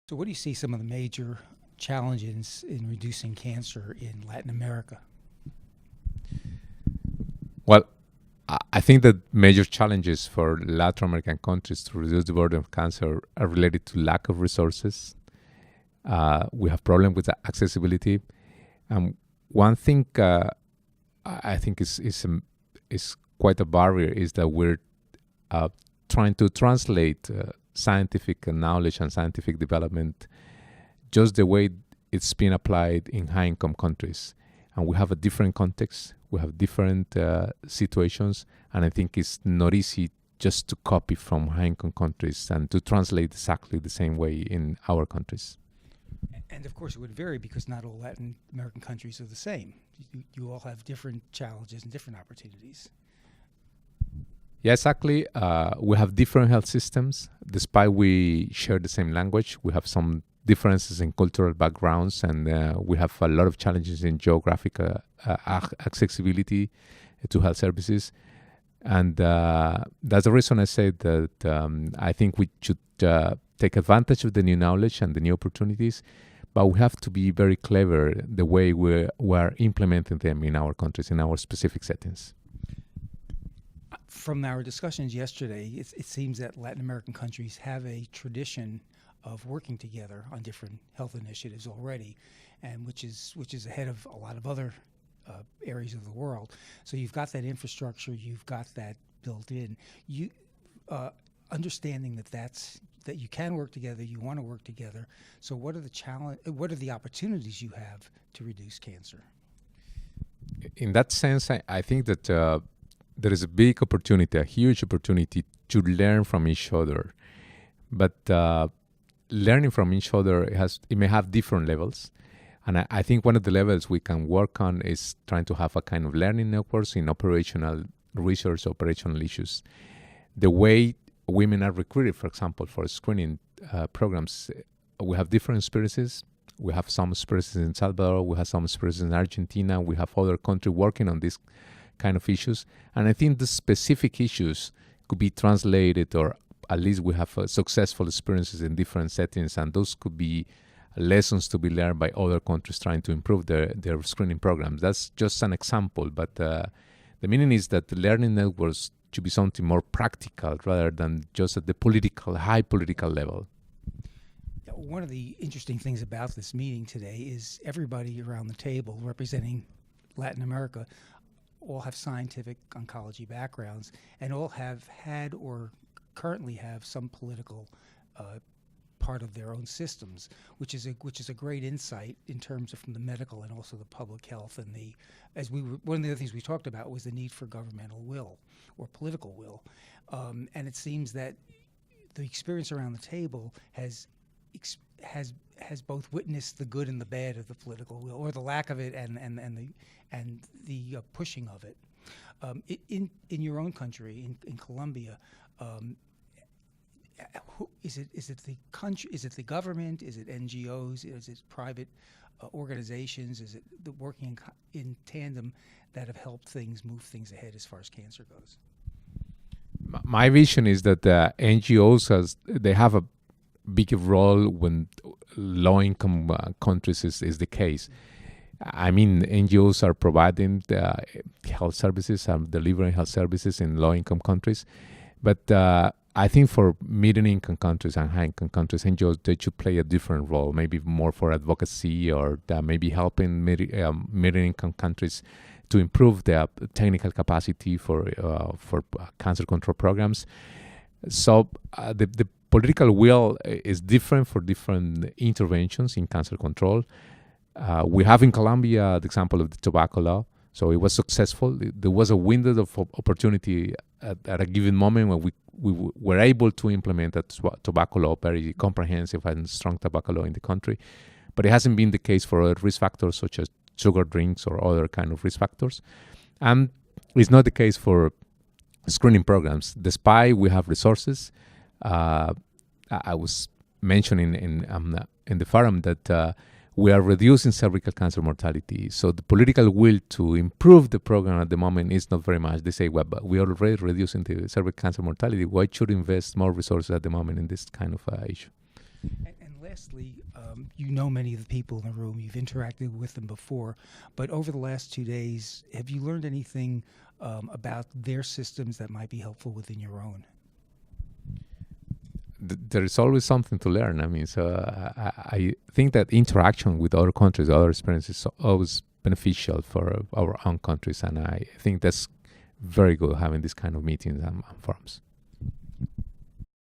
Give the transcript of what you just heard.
So, what do you see some of the major challenges in reducing cancer in Latin America? Well, I think that major challenges for Latin American countries to reduce the burden of cancer are related to lack of resources. We have problem with the accessibility. One thing I think is quite a barrier is that we're trying to translate scientific knowledge and scientific development just the way it's been applied in high-income countries. And we have a different context, we have different situations, and I think it's not easy just to copy from high-income countries and to translate exactly the same way in our countries. And of course, it would vary because not all Latin American countries are the same. You all have different challenges and different opportunities. Yeah, exactly. We have different health systems. Despite we share the same language, we have some differences in cultural backgrounds, and we have a lot of challenges in geographic accessibility to health services. And that's the reason I said that I think we should take advantage of the new knowledge and the new opportunities, but we have to be very clever the way we're implementing them in our countries, in our specific settings. From our discussions yesterday, it seems that Latin American countries have a tradition of working together on different health initiatives already, and which is ahead of a lot of other areas of the world. So you've got that infrastructure, you've got that built in. You understanding that you can work together, you want to work together. So what are the opportunities you have to reduce cancer? In that sense, I think that there is a big opportunity, a huge opportunity to learn from each other. But learning from each other, it may have different levels. And I think one of the levels we can work on is trying to have a kind of learning networks in operational research, operational issues. The way women are recruited, for example, for screening programs, we have different experiences. We have some experiences in El Salvador, we have some experiences in Argentina, we have other countries working on this kind of issues. And I think the specific issues could be translated, or at least we have successful experiences in different settings, and those could be lessons to be learned by other countries trying to improve their screening programs. That's just an example, but the meaning is that the learning networks should be something more practical rather than just at the high political level. One of the interesting things about this meeting today is everybody around the table representing Latin America all have scientific oncology backgrounds and all have had or currently have some political part of their own systems, which is a great insight in terms of from the medical and also the public health. And one of the other things we talked about was the need for governmental will or political will, and it seems that the experience around the table has both witnessed the good and the bad of the political will, or the lack of it, and the pushing of it. In your own country, in Colombia, is it the country? Is it the government? Is it NGOs? Is it private organizations? Is it the working in tandem that have helped move things ahead as far as cancer goes? My vision is that NGOs they have a big role when low-income countries is the case. I mean, NGOs are providing health services, delivering health services in low-income countries, but I think for medium-income countries and high-income countries, NGOs, they should play a different role, maybe more for advocacy, or maybe helping medium-income countries to improve their technical capacity for cancer control programs. So the political will is different for different interventions in cancer control. We have in Colombia the example of the tobacco law. So it was successful. There was a window of opportunity at a given moment when we were able to implement a tobacco law, very comprehensive and strong tobacco law in the country. But it hasn't been the case for other risk factors such as sugar drinks or other kind of risk factors. And it's not the case for screening programs. Despite we have resources, I was mentioning in the forum that we are reducing cervical cancer mortality. So the political will to improve the program at the moment is not very much. They say, well, but we are already reducing the cervical cancer mortality. Why should invest more resources at the moment in this kind of issue? And lastly, you know many of the people in the room. You've interacted with them before. But over the last 2 days, have you learned anything about their systems that might be helpful within your own? There is always something to learn. I mean, so I think that interaction with other countries, other experiences, is always beneficial for our own countries. And I think that's very good having this kind of meetings and forums.